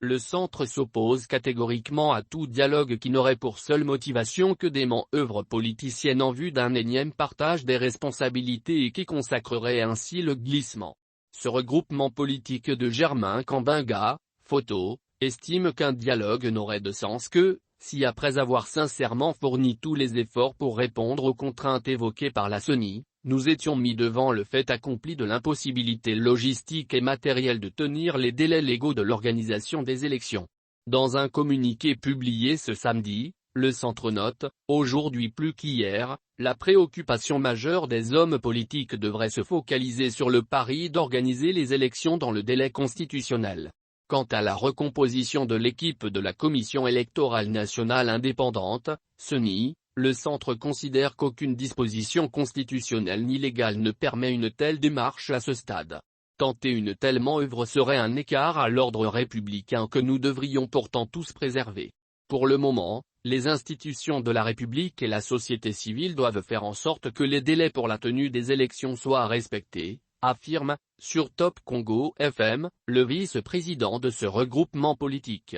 Le centre s'oppose catégoriquement à tout dialogue qui n'aurait pour seule motivation que des manœuvres politiciennes en vue d'un énième partage des responsabilités et qui consacrerait ainsi le glissement. Ce regroupement politique de Germain Kambinga, photo, estime qu'un dialogue n'aurait de sens que, si après avoir sincèrement fourni tous les efforts pour répondre aux contraintes évoquées par la CENI, nous étions mis devant le fait accompli de l'impossibilité logistique et matérielle de tenir les délais légaux de l'organisation des élections. Dans un communiqué publié ce samedi, le centre note, aujourd'hui plus qu'hier, la préoccupation majeure des hommes politiques devrait se focaliser sur le pari d'organiser les élections dans le délai constitutionnel. Quant à la recomposition de l'équipe de la Commission électorale nationale indépendante, CENI, le centre considère qu'aucune disposition constitutionnelle ni légale ne permet une telle démarche à ce stade. Tenter une telle manœuvre serait un écart à l'ordre républicain que nous devrions pourtant tous préserver. Pour le moment, les institutions de la République et la société civile doivent faire en sorte que les délais pour la tenue des élections soient respectés, affirme, sur Top Congo FM, le vice-président de ce regroupement politique.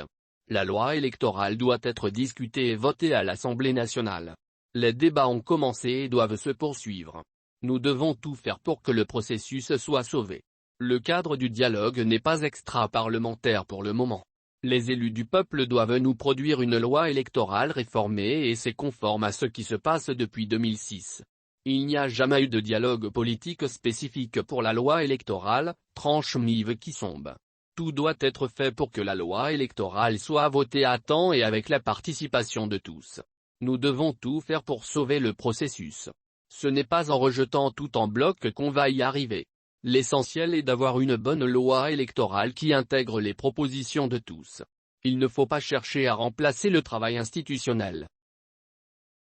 La loi électorale doit être discutée et votée à l'Assemblée nationale. Les débats ont commencé et doivent se poursuivre. Nous devons tout faire pour que le processus soit sauvé. Le cadre du dialogue n'est pas extra-parlementaire pour le moment. Les élus du peuple doivent nous produire une loi électorale réformée et c'est conforme à ce qui se passe depuis 2006. Il n'y a jamais eu de dialogue politique spécifique pour la loi électorale, tranche Mive Kisombe. Tout doit être fait pour que la loi électorale soit votée à temps et avec la participation de tous. Nous devons tout faire pour sauver le processus. Ce n'est pas en rejetant tout en bloc qu'on va y arriver. L'essentiel est d'avoir une bonne loi électorale qui intègre les propositions de tous. Il ne faut pas chercher à remplacer le travail institutionnel.